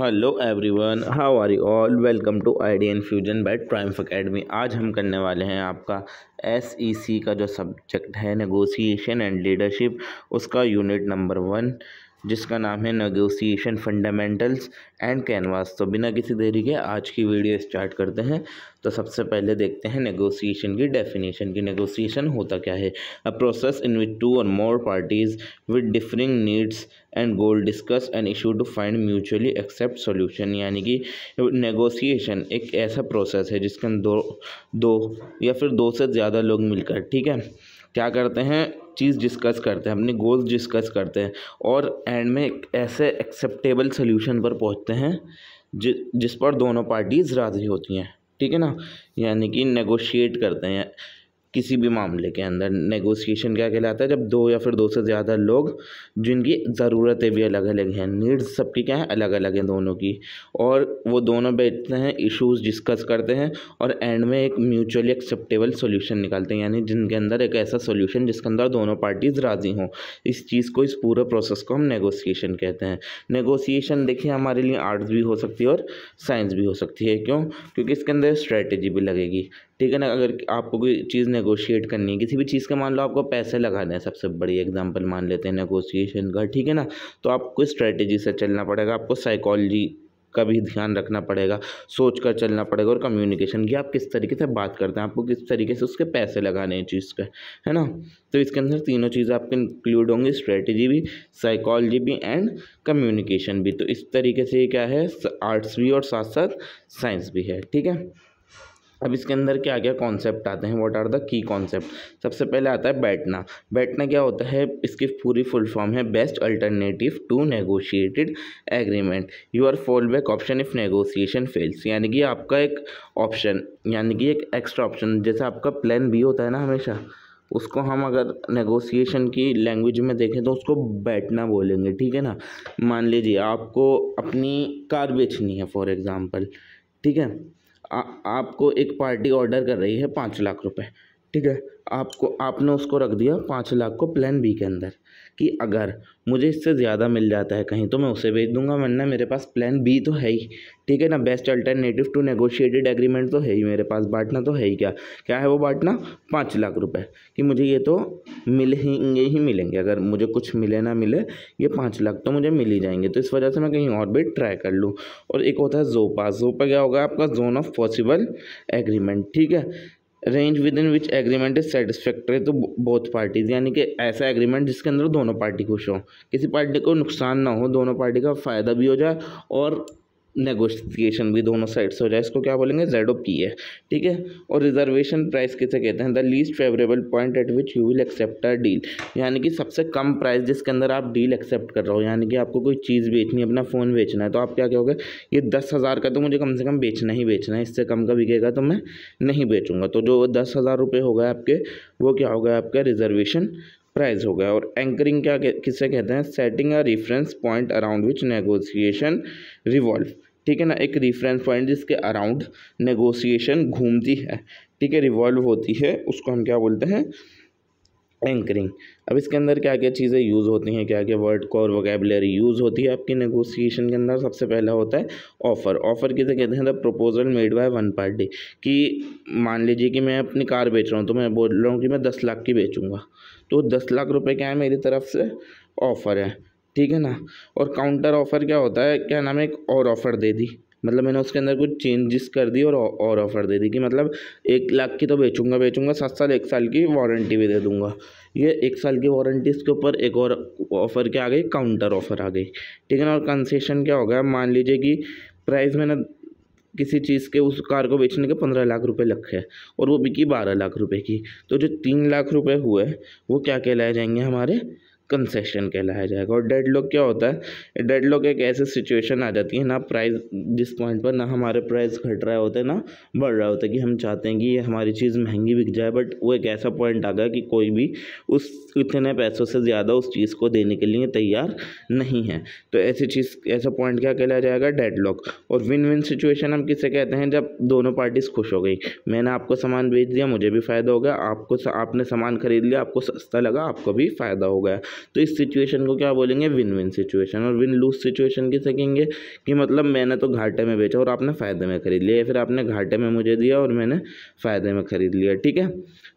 Hello everyone, how are you all. Welcome to idea infusion by triumph academy. आज हम करने वाले हैं आपका SEC का जो सब्जेक्ट है नेगोशिएशन एंड लीडरशिप, उसका यूनिट नंबर 1 जिसका नाम है नेगोशिएशन फंडामेंटल्स एंड कैनवास। तो बिना किसी देरी के आज की वीडियो स्टार्ट करते हैं। तो सबसे पहले देखते हैं नेगोशिएशन की डेफिनेशन की। नेगोशिएशन होता क्या है? A process in which 2 or more parties with differing needs and goal discuss an issue to find mutually accept solution. यानी कि नेगोशिएशन एक ऐसा प्रोसेस है जिसके अंदर दो या फिर दो से ज़्यादा लोग मिलकर, ठीक है, क्या करते हैं, चीज़ डिस्कस करते हैं, अपने गोल्स डिस्कस करते हैं और एंड में एक ऐसे एक्सेप्टेबल सोल्यूशन पर पहुंचते हैं जिस पर दोनों पार्टीज राज़ी होती हैं, ठीक है ना। यानी कि नेगोशिएट करते हैं किसी भी मामले के अंदर। नेगोशिएशन क्या कहलाता है? जब दो या फिर दो से ज़्यादा लोग जिनकी ज़रूरतें भी अलग अलग हैं, नीड्स सबकी क्या है, अलग अलग हैं दोनों की, और वो दोनों बैठते हैं, इश्यूज डिस्कस करते हैं और एंड में एक म्यूचुअली एक्सेप्टेबल सोल्यूशन निकालते हैं। यानी जिनके अंदर एक ऐसा सोल्यूशन जिसके अंदर दोनों पार्टीज राज़ी हों। इस चीज़ को, इस पूरे प्रोसेस को हम नेगोशिएशन कहते हैं। नेगोशिएशन देखिए हमारे लिए आर्ट्स भी हो सकती है और साइंस भी हो सकती है। क्यों? क्योंकि इसके अंदर स्ट्रेटेजी भी लगेगी, ठीक है ना। अगर आपको कोई चीज़ नेगोशिएट करनी है किसी भी चीज़ का, मान लो आपको पैसे लगाने हैं, सबसे बड़ी एग्जांपल मान लेते हैं नेगोशिएशन का, ठीक है ना। तो आपको स्ट्रेटेजी से चलना पड़ेगा, आपको साइकोलॉजी का भी ध्यान रखना पड़ेगा, सोच कर चलना पड़ेगा, और कम्युनिकेशन की आप किस तरीके से बात करते हैं, आपको किस तरीके से उसके पैसे लगाने हैं चीज़ के, है ना। तो इसके अंदर तीनों चीज़ें आपके इंक्लूड होंगी, स्ट्रेटेजी भी, साइकोलॉजी भी एंड कम्युनिकेशन भी। तो इस तरीके से क्या है, आर्ट्स भी और साथ साथ साइंस भी है, ठीक है। अब इसके अंदर क्या क्या कॉन्सेप्ट आते हैं, what are the key concept. सबसे पहले आता है बैठना। बैठना क्या होता है? इसकी पूरी फुल फॉर्म है best alternative to negotiated agreement, your fall back option if negotiation fails. यानी कि आपका एक ऑप्शन, यानी कि एक एक्स्ट्रा ऑप्शन, जैसे आपका प्लान बी होता है ना हमेशा, उसको हम अगर नेगोशिएशन की लैंग्वेज में देखें तो उसको बैठना बोलेंगे, ठीक है ना। मान लीजिए आपको अपनी कार बेचनी है फॉर एग्ज़ाम्पल, ठीक है। आपको एक पार्टी ऑर्डर कर रही है 5 लाख रुपए, ठीक है। आपने उसको रख दिया 5 लाख को प्लान बी के अंदर कि अगर मुझे इससे ज़्यादा मिल जाता है कहीं तो मैं उसे बेच दूंगा, वरना मेरे पास प्लान बी तो है ही, ठीक है ना। Best alternative to negotiated agreement तो है ही मेरे पास, बांटना तो है ही। क्या क्या है वो बांटना? 5 लाख रुपए कि मुझे ये तो मिलेंगे ही मिलेंगे, अगर मुझे कुछ मिले ना मिले ये 5 लाख तो मुझे मिल ही जाएंगे। तो इस वजह से मैं कहीं और भी ट्राई कर लूँ। और एक होता है जोपा। जोपा क्या होगा? आपका जोन ऑफ पॉसिबल एग्रीमेंट, ठीक है। Range within which agreement is satisfactory to both parties. यानी कि ऐसा एग्रीमेंट जिसके अंदर दोनों पार्टी खुश हो, किसी पार्टी को नुकसान ना हो, दोनों पार्टी का फ़ायदा भी हो जाए और नेगोशिएशन भी दोनों साइड से हो जाए। इसको क्या बोलेंगे? ZOP है, ठीक है। और रिजर्वेशन प्राइस किसे कहते हैं? The least favorable point at which you will accept a deal. यानी कि सबसे कम प्राइस जिसके अंदर आप डील एक्सेप्ट कर रहे हो। यानी कि आपको कोई चीज़ बेचनी है, अपना फ़ोन बेचना है, तो आप क्या कहोगे? ये 10,000 का तो मुझे कम से कम बेचना ही बेचना है, इससे कम का बिकेगा तो मैं नहीं बेचूंगा। तो जो 10,000 रुपये हो गए आपके, वो क्या हो गया? आपका रिजर्वेशन प्राइस हो गया। और एंकरिंग क्या किसे कहते हैं? Setting a reference point around which negotiation revolve, ठीक है ना। एक रेफरेंस पॉइंट जिसके अराउंड नेगोशिएशन घूमती है, ठीक है, रिवॉल्व होती है, उसको हम क्या बोलते हैं? एंकरिंग। अब इसके अंदर क्या क्या चीज़ें यूज़ होती हैं, क्या क्या वर्ड को और वोकेबलरी यूज़ होती है आपकी नेगोशिएशन के अंदर। सबसे पहला होता है ऑफ़र। ऑफ़र किसे कहते हैं? The proposal made by one party. कि मान लीजिए कि मैं अपनी कार बेच रहा हूँ, तो मैं बोल रहा हूँ कि मैं 10 लाख की बेचूंगा, तो 10 लाख रुपए क्या है मेरी तरफ से? ऑफ़र है, ठीक है ना। और काउंटर ऑफ़र क्या होता है? क्या नाम है? एक और ऑफ़र दे दी, मतलब मैंने उसके अंदर कुछ चेंजेस कर दी और ऑफ़र दे दी कि मतलब 1 लाख की तो बेचूंगा 7 साल, 1 साल की वारंटी भी दे दूंगा। ये 1 साल की वारंटी के ऊपर एक और ऑफ़र क्या आ गई? काउंटर ऑफ़र आ गई, ठीक है ना। और कंसेशन क्या होगा? मान लीजिए कि प्राइस मैंने किसी चीज़ के, उस कार को बेचने के 15 लाख रुपए लखे है और वो बिकी 12 लाख रुपए की, तो जो 3 लाख रुपए हुए वो क्या कहलाए जाएंगे? हमारे कंसेशन कहलाया जाएगा। और डेडलॉक क्या होता है? डेडलॉक एक ऐसी सिचुएशन आ जाती है ना, प्राइस जिस पॉइंट पर ना हमारे प्राइस घट रहा होता है ना बढ़ रहा होता है, कि हम चाहते हैं कि ये हमारी चीज़ महंगी बिक जाए, बट वो एक ऐसा पॉइंट आ गया कि कोई भी उस इतने पैसों से ज़्यादा उस चीज़ को देने के लिए तैयार नहीं है। तो ऐसी चीज़, ऐसा पॉइंट क्या कहलाया जाएगा? डेडलॉक। और विन विन सिचुएशन हम किसे कहते हैं? जब दोनों पार्टीज खुश हो गई, मैंने आपको सामान बेच दिया, मुझे भी फ़ायदा हो गया, आपने सामान खरीद लिया, आपको सस्ता लगा, आपको भी फ़ायदा हो गया। तो इस सिचुएशन को क्या बोलेंगे, विन विन सिचुएशन। और विन लूज सिचुएशन किसे कहेंगे कि मतलब मैंने तो घाटे में बेचा और आपने फ़ायदे में खरीद लिया, या फिर आपने घाटे में मुझे दिया और मैंने फ़ायदे में खरीद लिया, ठीक है।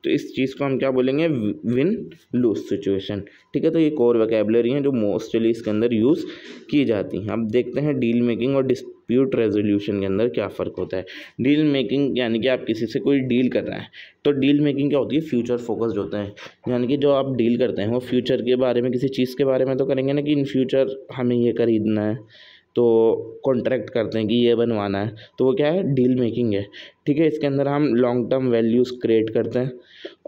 तो इस चीज़ को हम क्या बोलेंगे, विन लूज सिचुएशन, ठीक है। तो ये कोर वोकैबुलरी हैं जो मोस्टली इसके अंदर यूज़ की जाती हैं। अब देखते हैं डील मेकिंग और डिस्प्यूट रेजोल्यूशन के अंदर क्या फ़र्क होता है। डील मेकिंग यानी कि आप किसी से कोई डील कर रहे हैं, तो डील मेकिंग क्या होती है, फ्यूचर फोकस्ड होता है। यानी कि जो आप डील करते हैं वो फ्यूचर के बारे में, किसी चीज़ के बारे में तो करेंगे ना कि इन फ्यूचर हमें ये खरीदना है, तो कॉन्ट्रैक्ट करते हैं कि ये बनवाना है, तो वो क्या है, डील मेकिंग है, ठीक है। इसके अंदर हम लॉन्ग टर्म वैल्यूज़ क्रिएट करते हैं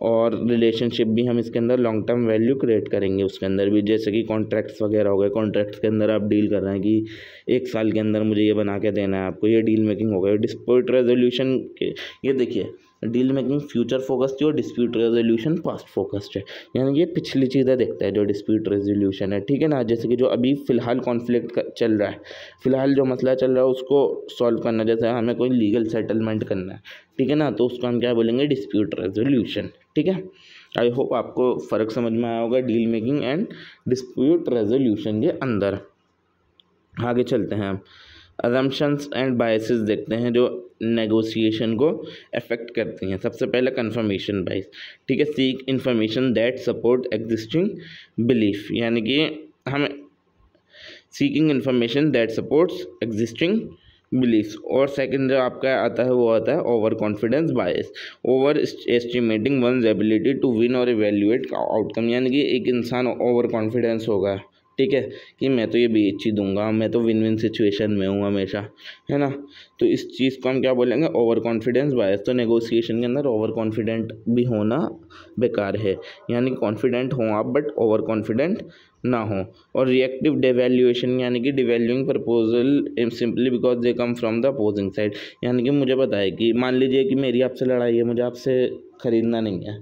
और रिलेशनशिप भी हम इसके अंदर लॉन्ग टर्म वैल्यू क्रिएट करेंगे उसके अंदर भी, जैसे कि कॉन्ट्रैक्ट्स वगैरह हो गए। कॉन्ट्रैक्ट्स के अंदर आप डील कर रहे हैं कि 1 साल के अंदर मुझे ये बना के देना है आपको, ये डील मेकिंग हो गई। डिस्प्यूट रेजोल्यूशन के ये देखिए, डील मेकिंग फ्यूचर फोकस्ड है और डिस्प्यूट रेजोल्यूशन पास्ट फोकस्ड है। यानी ये पिछली चीज़ें देखता है जो डिस्प्यूट रेजोल्यूशन है, ठीक है ना। जैसे कि जो अभी फ़िलहाल कॉन्फ्लिक्ट चल रहा है, फ़िलहाल जो मसला चल रहा है उसको सॉल्व करना, जैसे हमें कोई लीगल सेटलमेंट करना है, ठीक है ना, तो उसको हम क्या बोलेंगे, डिस्प्यूट रेजोल्यूशन, ठीक है। आई होप आपको फ़र्क समझ में आया होगा deal making and dispute resolution के अंदर। आगे चलते हैं हम अजम्पशंस एंड बायसेस देखते हैं जो नेगोशिएशन को अफेक्ट करती हैं। सबसे पहले कंफर्मेशन बायस, ठीक है। Seek information that support existing belief, यानी कि हम seeking information that supports existing beliefs. और सेकंड जो आपका आता है वो आता है over confidence bias, over estimating one's ability to win और इवेल्युएट आउटकम। यानी कि एक इंसान ओवर कॉन्फिडेंस होगा, ठीक है, कि मैं तो ये बेच ही दूंगा, मैं तो विन विन सिचुएशन में हूँ हमेशा, है ना। तो इस चीज़ को हम क्या बोलेंगे, ओवर कॉन्फिडेंस बायस। तो नेगोशिएशन के अंदर ओवर कॉन्फिडेंट भी होना बेकार है, यानी कॉन्फिडेंट हो आप बट ओवर कॉन्फिडेंट ना हो। और रिएक्टिव डिवैल्यूएशन, यानी कि devaluing proposal simply because they come from the opposing side. यानी कि मुझे पता है कि मान लीजिए कि मेरी आपसे लड़ाई है, मुझे आपसे ख़रीदना नहीं है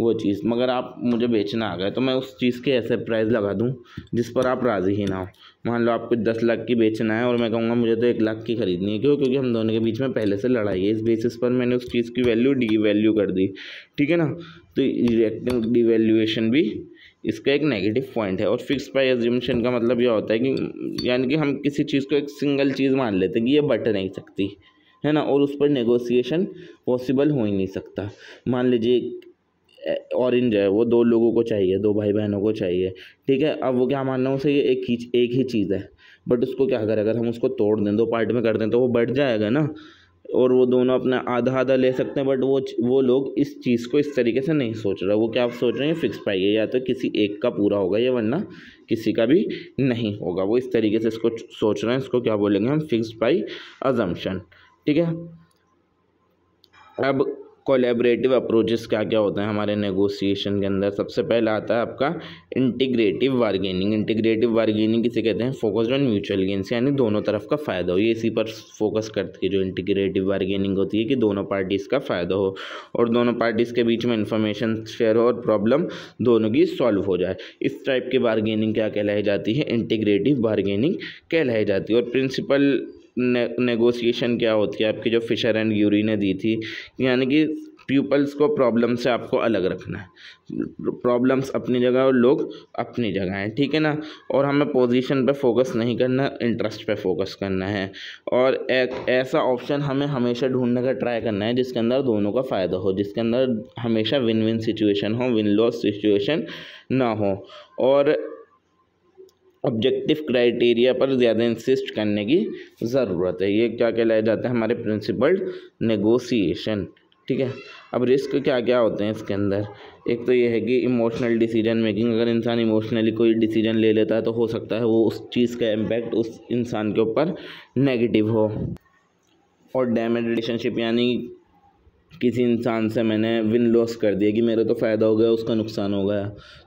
वो चीज़, मगर आप मुझे बेचना आ गए, तो मैं उस चीज़ के ऐसे प्राइस लगा दूं जिस पर आप राज़ी ही ना हो। मान लो आपको 10 लाख की बेचना है और मैं कहूँगा मुझे तो 1 लाख की खरीदनी है, क्यों, क्योंकि हम दोनों के बीच में पहले से लड़ाई है, इस बेसिस पर मैंने उस चीज़ की वैल्यू डीवैल्यू कर दी, ठीक है ना। तो रिएक्टिव डिवैल्यूएशन भी इसका एक नेगेटिव पॉइंट है। और फिक्स प्राइस एज्यूम्शन का मतलब यह होता है कि यानी कि हम किसी चीज़ को एक सिंगल चीज़ मान लेते हैं कि ये बट नहीं सकती, है ना, और उस पर नेगोशिएशन पॉसिबल हो ही नहीं सकता। मान लीजिए ऑरेंज है, वो 2 लोगों को चाहिए, 2 भाई बहनों को चाहिए, ठीक है। अब वो क्या मानना है उसे, ये एक ही चीज़ है, बट उसको क्या करें, अगर हम उसको तोड़ दें, 2 पार्ट में कर दें, तो वो बढ़ जाएगा ना, और वो दोनों अपना आधा आधा ले सकते हैं। बट वो लोग इस चीज़ को इस तरीके से नहीं सोच रहे, वो क्या सोच रहे हैं, फिक्स प्राइस है, या तो किसी एक का पूरा होगा या वरना किसी का भी नहीं होगा, वो इस तरीके से इसको सोच रहे हैं। इसको क्या बोलेंगे हम, फिक्स प्राइस अजम्पशन, ठीक है। अब कोलैबोरेटिव अप्रोचेस क्या क्या होते हैं हमारे नेगोशिएशन के अंदर। सबसे पहला आता है आपका इंटीग्रेटिव बार्गेनिंग। इंटीग्रेटिव बार्गेनिंग किसे कहते हैं, फोकस्ड ऑन म्यूचुअल गेन्स, यानी दोनों तरफ का फ़ायदा हो, ये इसी पर फोकस करती है जो इंटीग्रेटिव बार्गेनिंग होती है, कि दोनों पार्टीज़ का फ़ायदा हो और दोनों पार्टीज़ के बीच में इन्फॉर्मेशन शेयर हो और प्रॉब्लम दोनों की सॉल्व हो जाए। इस टाइप की बार्गेनिंग क्या कहलाई जाती है, इंटीग्रेटिव बार्गेनिंग कहलाई जाती है। और प्रिंसिपल नेगोशिएशन क्या होती है आपकी, जो फिशर एंड यूरी ने दी थी, यानी कि पीपल्स को प्रॉब्लम से आपको अलग रखना है, प्रॉब्लम्स अपनी जगह और लोग अपनी जगह हैं, ठीक है ना। और हमें पोजीशन पे फोकस नहीं करना, इंटरेस्ट पे फोकस करना है। और एक ऐसा ऑप्शन हमें हमेशा ढूंढने का ट्राई करना है जिसके अंदर दोनों का फ़ायदा हो, जिसके अंदर हमेशा विन विन सिचुएशन हो, विन लॉस सिचुएशन ना हो। और ऑब्जेक्टिव क्राइटेरिया पर ज़्यादा इंसिस्ट करने की ज़रूरत है। ये क्या कहलाया जाता है, हमारे प्रिंसिपल्ड नेगोशिएशन, ठीक है। अब रिस्क क्या क्या होते हैं इसके अंदर, एक तो ये है कि इमोशनल डिसीजन मेकिंग। अगर इंसान इमोशनली कोई डिसीजन ले लेता है तो हो सकता है वो उस चीज़ का इम्पैक्ट उस इंसान के ऊपर नेगेटिव हो। और डैमेज रिलेशनशिप, यानी किसी इंसान से मैंने विन लॉस कर दिया कि मेरा तो फ़ायदा हो गया, उसका नुकसान हो गया,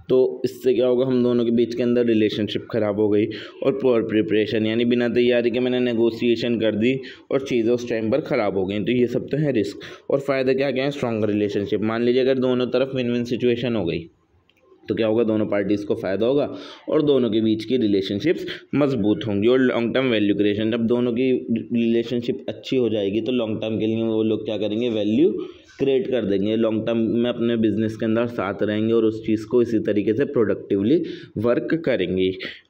तो इससे क्या होगा, हम दोनों के बीच के अंदर रिलेशनशिप ख़राब हो गई। और पुअर प्रिपरेशन, यानी बिना तैयारी के मैंने नेगोशिएशन कर दी और चीज़ें उस टाइम पर ख़राब हो गई, तो ये सब तो है रिस्क। और फ़ायदा क्या क्या है, स्ट्रॉन्ग रिलेशनशिप। मान लीजिए अगर दोनों तरफ विन विन सिचुएशन हो गई, तो क्या होगा, दोनों पार्टीज़ को फ़ायदा होगा और दोनों के बीच की रिलेशनशिप्स मजबूत होंगी। और लॉन्ग टर्म वैल्यू क्रिएशन, जब दोनों की रिलेशनशिप अच्छी हो जाएगी तो लॉन्ग टर्म के लिए वो लोग क्या करेंगे, वैल्यू क्रिएट कर देंगे, लॉन्ग टर्म में अपने बिजनेस के अंदर साथ रहेंगे और उस चीज़ को इसी तरीके से प्रोडक्टिवली वर्क करेंगे।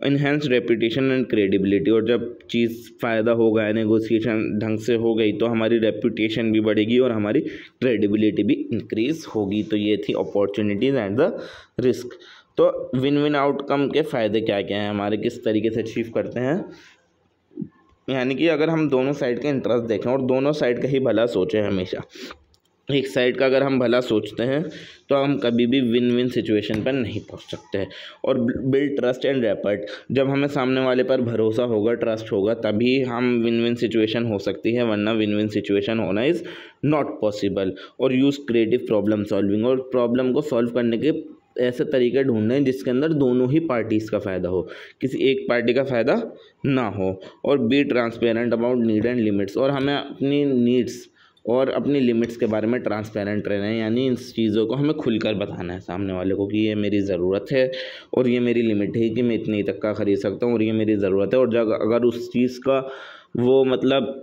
इन्हेंस रेपुटेशन एंड क्रेडिबिलिटी, और जब चीज़ फ़ायदा होगा, नेगोशिएशन ढंग से हो गई तो हमारी रेपुटेशन भी बढ़ेगी और हमारी क्रेडिबिलिटी भी इंक्रीज होगी। तो ये थी अपॉर्चुनिटीज़ एंड द रिस्क। तो विन विन आउटकम के फ़ायदे क्या क्या हैं हमारे, किस तरीके से अचीव करते हैं, यानी कि अगर हम दोनों साइड के इंटरेस्ट देखें और दोनों साइड का ही भला सोचें, हमेशा एक साइड का अगर हम भला सोचते हैं तो हम कभी भी विन विन सिचुएशन पर नहीं पहुंच सकते हैं। और बिल्ड ट्रस्ट एंड रैपर्ट, जब हमें सामने वाले पर भरोसा होगा, ट्रस्ट होगा, तभी हम विन विन सिचुएशन हो सकती है, वरना विन विन सिचुएशन होना इज़ नॉट पॉसिबल। और यूज़ क्रिएटिव प्रॉब्लम सॉल्विंग, और प्रॉब्लम को सॉल्व करने के ऐसे तरीके ढूंढने हैं जिसके अंदर दोनों ही पार्टीज़ का फ़ायदा हो, किसी एक पार्टी का फ़ायदा ना हो। और be transparent about need and limits, और हमें अपनी नीड्स और अपनी लिमिट्स के बारे में ट्रांसपेरेंट रहना है, यानी इन चीज़ों को हमें खुलकर बताना है सामने वाले को कि ये मेरी ज़रूरत है और ये मेरी लिमिट है कि मैं इतनी तक का ख़रीद सकता हूँ और ये मेरी ज़रूरत है। और जब अगर उस चीज़ का वो मतलब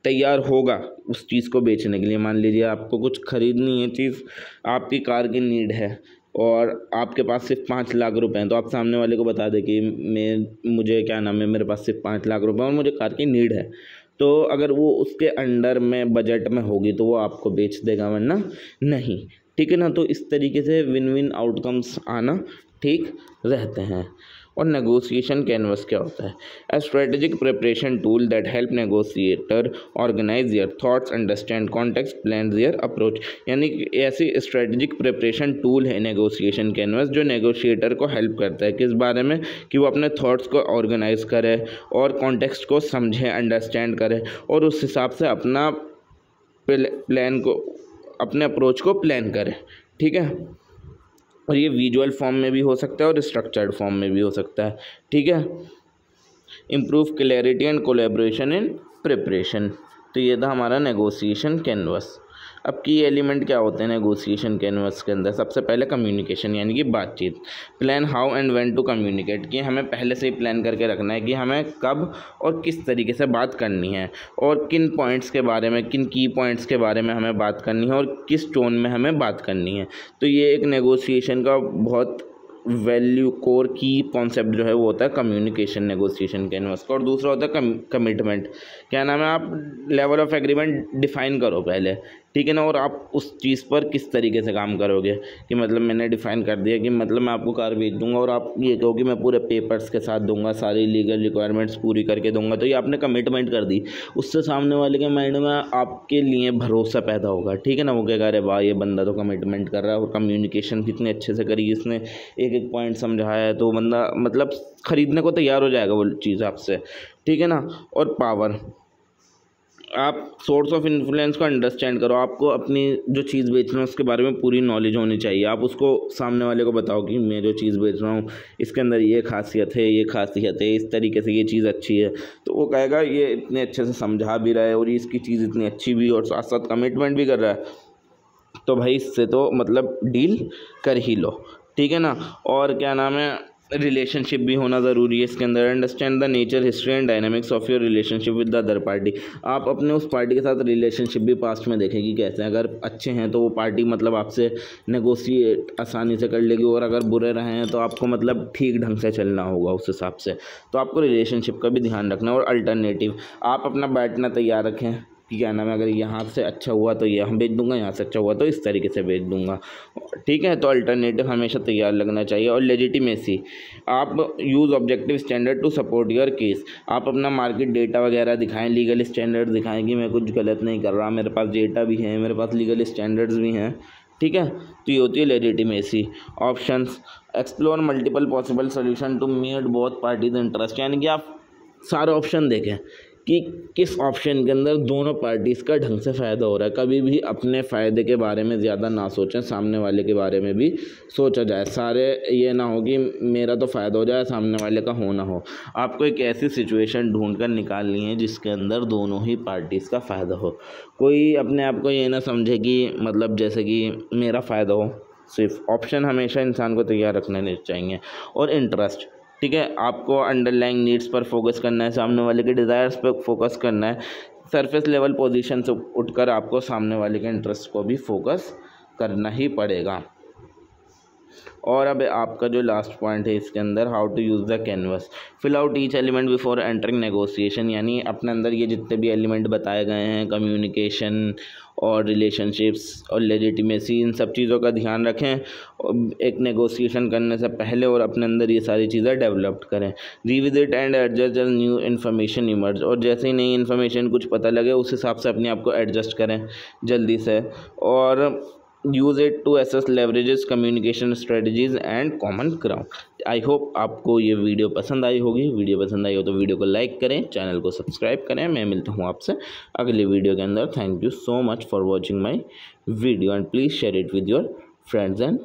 तैयार होगा उस चीज़ को बेचने के लिए, मान लीजिए आपको कुछ ख़रीदनी है चीज़, आपकी कार की नीड है और आपके पास सिर्फ 5 लाख रुपए हैं, तो आप सामने वाले को बता दें कि मुझे क्या नाम है, मेरे पास सिर्फ 5 लाख रुपए और मुझे कार की नीड है, तो अगर वो उसके अंडर में बजट में होगी तो वो आपको बेच देगा, वरना नहीं। ठीक है ना। तो इस तरीके से विन विन आउटकम्स आना ठीक रहते हैं। और नेगोशिएशन कैनवस क्या होता है? A strategic preparation tool that help negotiator organise their thoughts, understand context, plan their approach, यानी कि ऐसी स्ट्रेटेजिक प्रिपरेशन टूल है नेगोशिएशन कैनवस जो नेगोशिएटर को हेल्प करता है किस बारे में, कि वो अपने थॉट्स को ऑर्गेनाइज करे और कॉन्टेक्स्ट को समझे, अंडरस्टैंड करे और उस हिसाब से अपना प्लान को, अपने अप्रोच को प्लान करे। ठीक है। और ये विजुअल फॉर्म में भी हो सकता है और स्ट्रक्चर्ड फॉर्म में भी हो सकता है। ठीक है। Improve clarity and collaboration in preparation, तो ये था हमारा नेगोशिएशन कैनवस। अब की एलिमेंट क्या होते हैं नेगोशिएशन कैनवस के अंदर? सबसे पहले कम्युनिकेशन, यानी कि बातचीत। Plan how and when to communicate, कि हमें पहले से ही प्लान करके रखना है कि हमें कब और किस तरीके से बात करनी है और किन पॉइंट्स के बारे में, किन की पॉइंट्स के बारे में हमें बात करनी है और किस टोन में हमें बात करनी है। तो ये एक नेगोशिएशन का बहुत वैल्यू कोर की कॉन्सेप्ट जो है वो होता है कम्युनिकेशन नेगोशिएशन कैनवस का। और दूसरा होता है कमिटमेंट। क्या नाम है, आप लेवल ऑफ एग्रीमेंट डिफाइन करो पहले, ठीक है ना, और आप उस चीज़ पर किस तरीके से काम करोगे, कि मतलब मैंने डिफ़ाइन कर दिया कि मतलब मैं आपको कार बेच दूंगा और आप ये कहो कि मैं पूरे पेपर्स के साथ दूंगा, सारी लीगल रिक्वायरमेंट्स पूरी करके दूंगा, तो ये आपने कमिटमेंट कर दी। उससे सामने वाले के माइंड में आपके लिए भरोसा पैदा होगा। ठीक है ना, वो कहेगा अरे वाह ये बंदा तो कमिटमेंट कर रहा है, और कम्युनिकेशन कितने अच्छे से करी, इसने एक एक पॉइंट समझाया है, तो बंदा मतलब ख़रीदने को तैयार हो जाएगा वो चीज़ आपसे। ठीक है ना। और पावर, आप सोर्स ऑफ इन्फ्लुएंस को अंडरस्टैंड करो, आपको अपनी जो चीज़ बेच रहे हो उसके बारे में पूरी नॉलेज होनी चाहिए। आप उसको सामने वाले को बताओ कि मैं जो चीज़ बेच रहा हूँ इसके अंदर ये खासियत है, ये खासियत है, इस तरीके से ये चीज़ अच्छी है, तो वो कहेगा ये इतने अच्छे से समझा भी रहा है और इसकी चीज़ इतनी अच्छी भी और साथ साथ कमिटमेंट भी कर रहा है, तो भाई इससे तो मतलब डील कर ही लो। ठीक है ना। और क्या नाम है, रिलेशनशिप भी होना ज़रूरी है इसके अंदर। Understand the nature, history and dynamics of your relationship with the other party, आप अपने उस पार्टी के साथ रिलेशनशिप भी पास्ट में देखें कि कैसे हैं। अगर अच्छे हैं तो वो पार्टी मतलब आपसे नेगोशिएट आसानी से कर लेगी, और अगर बुरे रहे हैं तो आपको मतलब ठीक ढंग से चलना होगा उस हिसाब से। तो आपको रिलेशनशिप का भी ध्यान रखना। और अल्टरनेटिव, आप अपना बैठना तैयार रखें कि क्या नाम है, अगर यहाँ से अच्छा हुआ तो ये हम बेच दूंगा, यहाँ से अच्छा हुआ तो इस तरीके से बेच दूंगा। ठीक है। तो अल्टरनेटिव हमेशा तैयार लगना चाहिए। और लेजिटिमेसी, आप use objective standard to support your case, आप अपना मार्केट डेटा वगैरह दिखाएं, लीगल स्टैंडर्ड दिखाएं कि मैं कुछ गलत नहीं कर रहा, मेरे पास डेटा भी है, मेरे पास लीगल स्टैंडर्ड्स भी हैं। ठीक है। तो ये होती है legitimacy. Options, explore multiple possible solution to meet both parties interest, यानी कि आप सारे ऑप्शन देखें कि किस ऑप्शन के अंदर दोनों पार्टीज़ का ढंग से फ़ायदा हो रहा है। कभी भी अपने फ़ायदे के बारे में ज़्यादा ना सोचें, सामने वाले के बारे में भी सोचा जाए। सारे ये ना हो कि मेरा तो फ़ायदा हो जाए, सामने वाले का हो ना हो। आपको एक ऐसी सिचुएशन ढूंढ कर निकालनी है जिसके अंदर दोनों ही पार्टीज़ का फ़ायदा हो। कोई अपने आप को ये ना समझे कि मतलब जैसे कि मेरा फ़ायदा हो, सिर्फ ऑप्शन हमेशा इंसान को तैयार रखने चाहिए। और इंटरेस्ट, ठीक है, आपको अंडरलाइंग नीड्स पर फोकस करना है, सामने वाले के डिज़ायर्स पर फोकस करना है। सरफेस लेवल पोजीशन से उठकर आपको सामने वाले के इंटरेस्ट को भी फोकस करना ही पड़ेगा। और अब आपका जो लास्ट पॉइंट है इसके अंदर, how to use the canvas, fill out each element before entering negotiation, यानी अपने अंदर ये जितने भी एलिमेंट बताए गए हैं, कम्युनिकेशन और रिलेशनशिप्स और लेजिटिमेसी, इन सब चीज़ों का ध्यान रखें एक नेगोशिएशन करने से पहले, और अपने अंदर ये सारी चीज़ें डेवलप करें। Revisit and adjust as new information emerge, और जैसे ही नई इन्फॉर्मेशन कुछ पता लगे उस हिसाब से अपने आप को एडजस्ट करें जल्दी से। और use it to assess leverages communication strategies and common ground. I hope आपको ये वीडियो पसंद आई होगी। वीडियो पसंद आई हो तो वीडियो को लाइक करें, चैनल को सब्सक्राइब करें। मैं मिलता हूँ आपसे अगले वीडियो के अंदर। Thank you so much for watching my video and please share it with your friends and